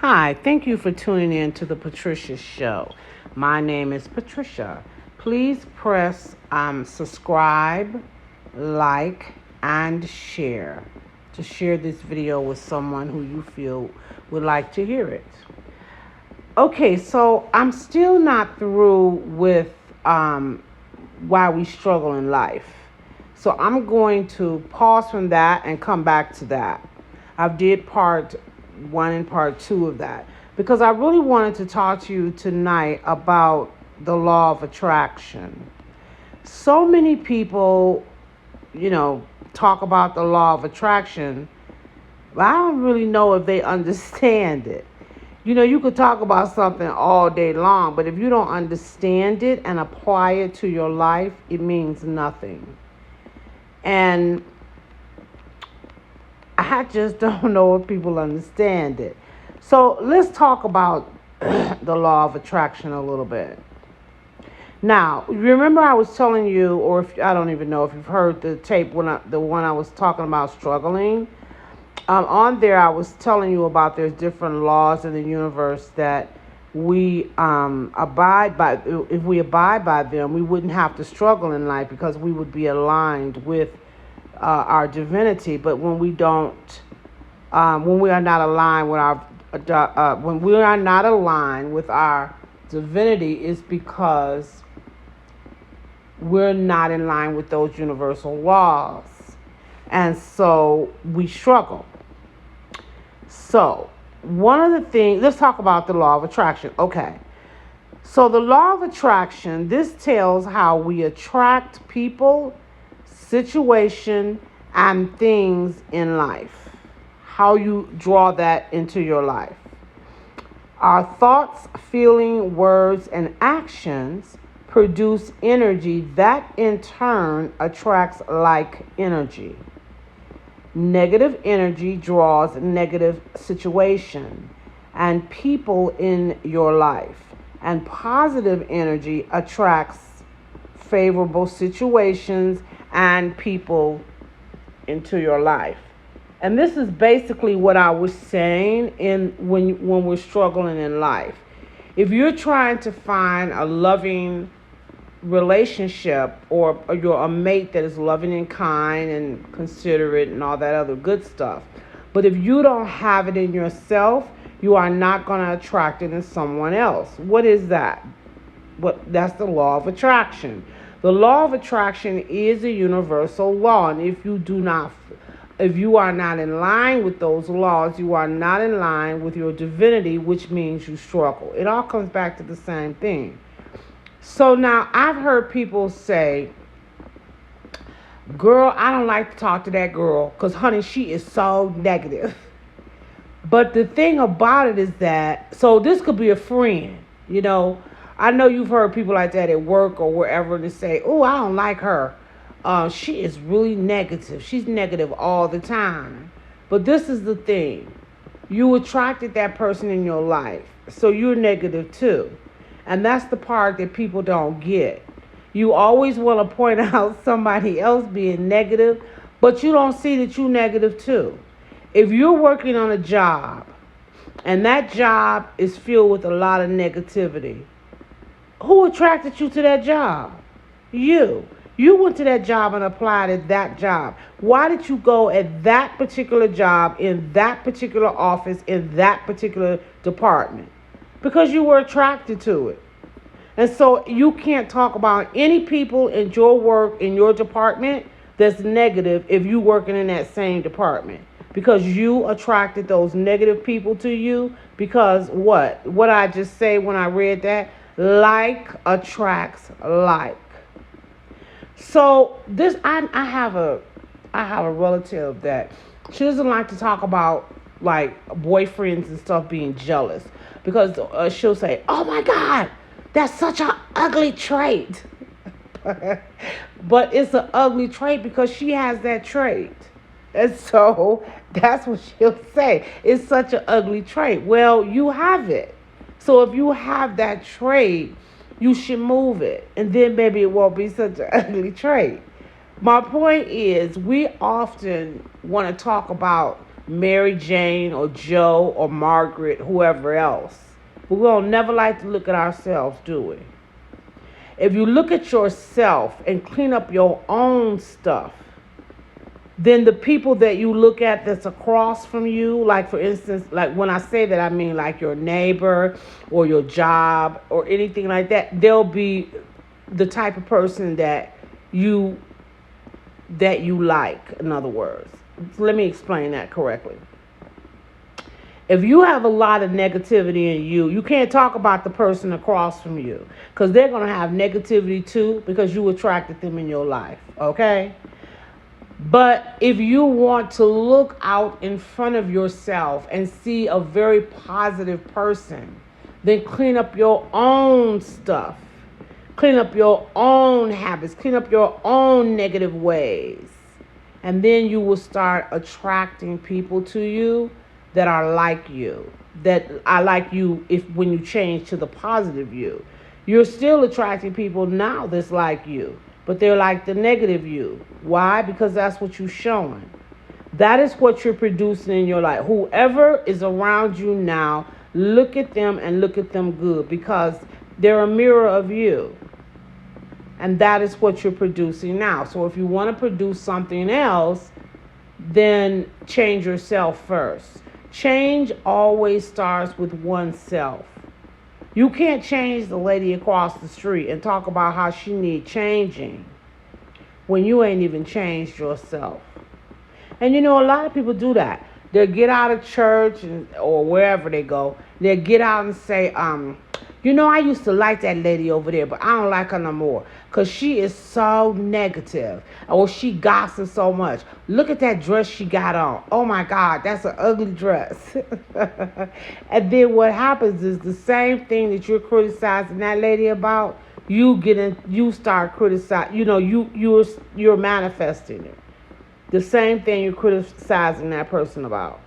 Hi, thank you for tuning in to the Patricia Show. My name is Patricia. Please press subscribe, like, and share to share this video with someone who you feel would like to hear it. Okay, so I'm still not through with why we struggle in life. So I'm going to pause from that and come back to that. I did part one and part two of that because I really wanted to talk to you tonight about the law of attraction. So many people, you know, talk about the law of attraction, but I don't really know if they understand it. You could talk about something all day long, but if you don't understand it and apply it to your life, it means nothing. And I just don't know if people understand it. So let's talk about the law of attraction a little bit. Now, remember I was telling you, or if I don't even know if you've heard the tape the one I was talking about struggling. On there, I was telling you about there's different laws in the universe that we abide by. If we abide by them, we wouldn't have to struggle in life because we would be aligned with our divinity. But when we don't, when we are not aligned with when we are not aligned with our divinity, it's because we're not in line with those universal laws, and so we struggle. So, one of the things, let's talk about the law of attraction. Okay. So, the law of attraction, this tells how we attract people, situation, and things in life. How you draw that into your life. Our thoughts, feelings, words, and actions produce energy that in turn attracts like energy. Negative energy draws negative situation and people in your life, and positive energy attracts favorable situations and people into your life. And this is basically what I was saying when we're struggling in life. If you're trying to find a loving relationship, or you're a mate that is loving and kind and considerate and all that other good stuff, but if you don't have it in yourself, you are not going to attract it in someone else. What is that? That's the law of attraction. The law of attraction is a universal law, and if you are not in line with those laws, you are not in line with your divinity, which means you struggle. It all comes back to the same thing. So now I've heard people say, girl, I don't like to talk to that girl because, honey, she is so negative. But the thing about it is that, so this could be a friend, I know you've heard people like that at work or wherever to say, oh, I don't like her. She is really negative. She's negative all the time. But this is the thing. You attracted that person in your life, so you're negative too. And that's the part that people don't get. You always want to point out somebody else being negative, but you don't see that you're negative too. If you're working on a job and that job is filled with a lot of negativity, who attracted you to that job? You. You went to that job and applied at that job. Why did you go at that particular job, in that particular office, in that particular department? Because you were attracted to it. And so you can't talk about any people in your work, in your department, that's negative if you're working in that same department. Because you attracted those negative people to you. Because what? What I just say when I read that? Like attracts like. So I have a relative that she doesn't like to talk about like boyfriends and stuff being jealous, because she'll say, "Oh my God, that's such an ugly trait." But it's an ugly trait because she has that trait. And so that's what she'll say. It's such an ugly trait. Well, you have it. So if you have that trait, you should move it. And then maybe it won't be such an ugly trait. My point is, we often want to talk about Mary Jane or Joe or Margaret, whoever else. But we don't never like to look at ourselves, do we? If you look at yourself and clean up your own stuff, then the people that you look at that's across from you, like for instance, like when I say that, I mean like your neighbor or your job or anything like that, they'll be the type of person you that you like, in other words. Let me explain that correctly. If you have a lot of negativity in you, you can't talk about the person across from you because they're going to have negativity too because you attracted them in your life, okay? But if you want to look out in front of yourself and see a very positive person, then clean up your own stuff. Clean up your own habits. Clean up your own negative ways. And then you will start attracting people to you that are like you. That are like you when you change to the positive you. You're still attracting people now that's like you. But they're like the negative you. Why? Because that's what you're showing. That is what you're producing in your life. Whoever is around you now, look at them and look at them good because they're a mirror of you. And that is what you're producing now. So if you want to produce something else, then change yourself first. Change always starts with oneself. You can't change the lady across the street and talk about how she needs changing when you ain't even changed yourself. And you know, a lot of people do that. They'll get out of church or wherever they go. They'll get out and say, you know, I used to like that lady over there, but I don't like her no more because she is so negative. Or she gossips so much. Look at that dress she got on. Oh, my God, that's an ugly dress. And then what happens is the same thing that you're criticizing that lady about, you start criticizing, you know, you're manifesting it. The same thing you're criticizing that person about.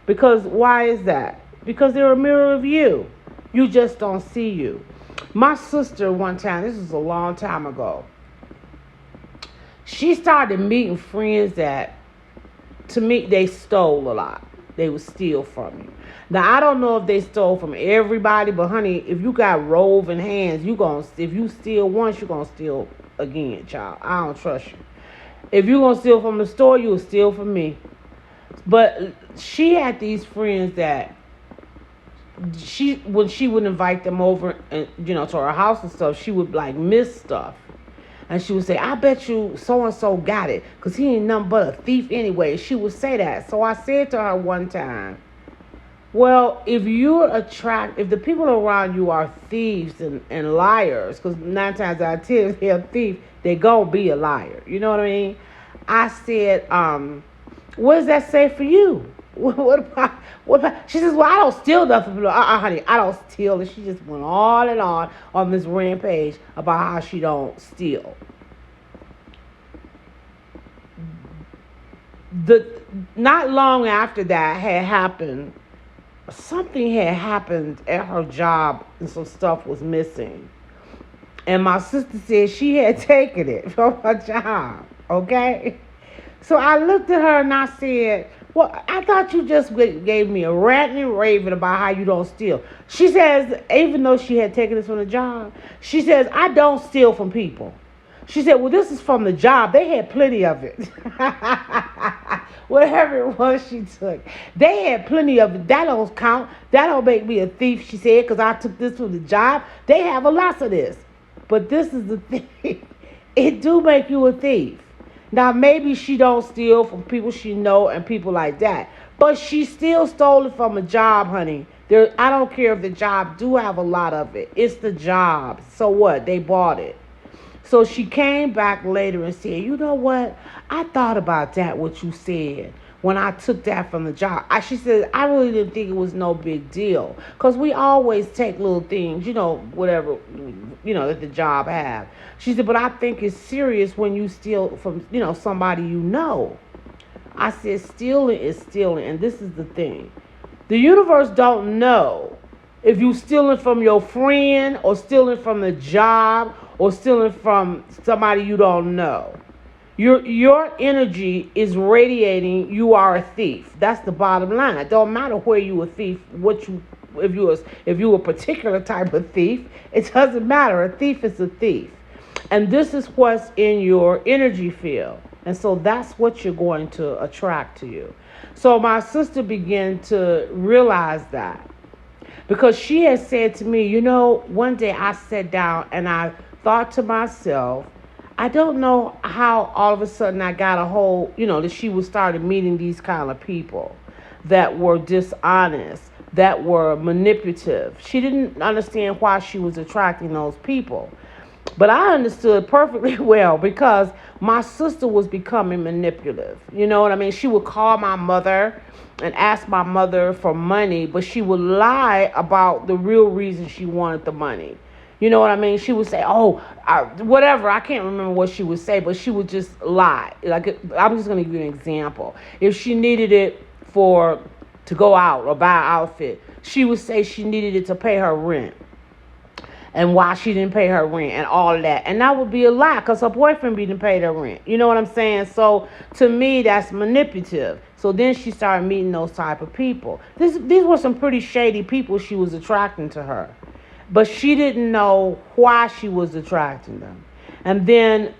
Because why is that? Because they're a mirror of you. You just don't see you. My sister one time, this was a long time ago, she started meeting friends that, to me, they stole a lot. They would steal from you. Now, I don't know if they stole from everybody, but honey, if you got roving hands, if you steal once, you're going to steal again, child. I don't trust you. If you're going to steal from the store, you'll steal from me. But she had these friends that when she would invite them over and, you know, to her house and stuff, she would like miss stuff. And she would say, I bet you so-and-so got it because he ain't nothing but a thief anyway. She would say that. So I said to her one time, well, if the people around you are thieves and liars, because 9 times out of 10, if they're a thief, they gonna be a liar. You know what I mean? I said, what does that say for you? What about? She says, well, I don't steal nothing. Honey, I don't steal. And she just went on and on this rampage about how she don't steal. Not long after that had happened, something had happened at her job and some stuff was missing. And my sister said she had taken it from her job. Okay? So I looked at her and I said, well, I thought you just gave me a rant and raving about how you don't steal. She says, even though she had taken this from the job, she says, I don't steal from people. She said, well, this is from the job. They had plenty of it. Whatever it was she took. They had plenty of it. That don't count. That don't make me a thief, she said, because I took this from the job. They have a lot of this. But this is the thing. It do make you a thief. Now, maybe she don't steal from people she know and people like that. But she still stole it from a job, honey. I don't care if the job do have a lot of it. It's the job. So what? They bought it. So she came back later and said, you know what? I thought about that, what you said, when I took that from the job. She said, I really didn't think it was no big deal. Because we always take little things, you know, whatever, you know, that the job have. She said, but I think it's serious when you steal from, you know, somebody you know. I said, stealing is stealing. And this is the thing. The universe don't know if you stealing from your friend or stealing from the job or stealing from somebody you don't know. Your energy is radiating. You are a thief. That's the bottom line. It don't matter where you a thief, what you if you a particular type of thief. It doesn't matter. A thief is a thief, and this is what's in your energy field, and so that's what you're going to attract to you. So my sister began to realize that because she had said to me, one day I sat down and I thought to myself, I don't know how all of a sudden I got a whole, that she was started meeting these kind of people that were dishonest, that were manipulative. She didn't understand why she was attracting those people. But I understood perfectly well because my sister was becoming manipulative. You know what I mean? She would call my mother and ask my mother for money, but she would lie about the real reason she wanted the money. You know what I mean? She would say, whatever. I can't remember what she would say, but she would just lie. Like, I'm just going to give you an example. If she needed it to go out or buy an outfit, she would say she needed it to pay her rent. And why she didn't pay her rent and all of that. And that would be a lie because her boyfriend didn't pay her rent. You know what I'm saying? So to me, that's manipulative. So then she started meeting those type of people. These were some pretty shady people she was attracting to her. But she didn't know why she was attracting them. And then,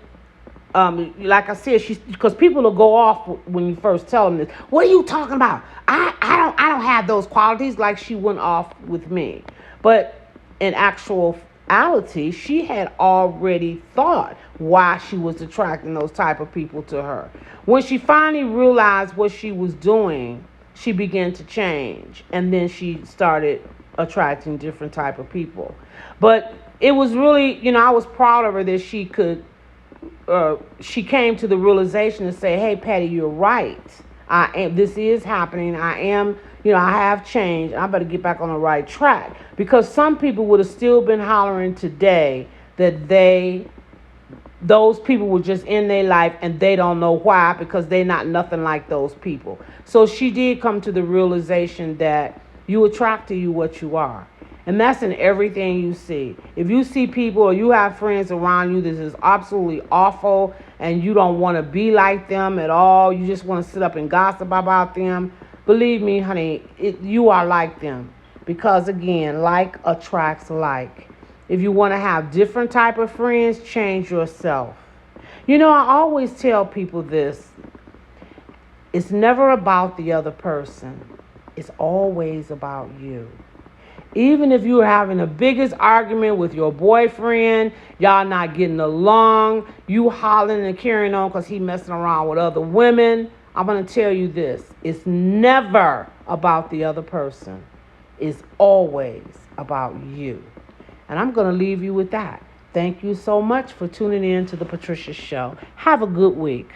like I said, because people will go off when you first tell them this. What are you talking about? I don't have those qualities. Like she went off with me. But in actuality, she had already thought why she was attracting those type of people to her. When she finally realized what she was doing, she began to change. And then she started attracting different type of people. But it was really, I was proud of her that she came to the realization and say, hey, Patty, you're right. This is happening. I have changed. I better get back on the right track. Because some people would have still been hollering today that those people were just in their life and they don't know why because they're not nothing like those people. So she did come to the realization that you attract to you what you are. And that's in everything you see. If you see people or you have friends around you that is absolutely awful and you don't want to be like them at all, you just want to sit up and gossip about them, believe me, honey, you are like them. Because again, like attracts like. If you want to have different type of friends, change yourself. I always tell people this. It's never about the other person. It's always about you. Even if you're having the biggest argument with your boyfriend, y'all not getting along, you hollering and carrying on because he messing around with other women, I'm going to tell you this. It's never about the other person. It's always about you. And I'm going to leave you with that. Thank you so much for tuning in to The Patricia Show. Have a good week.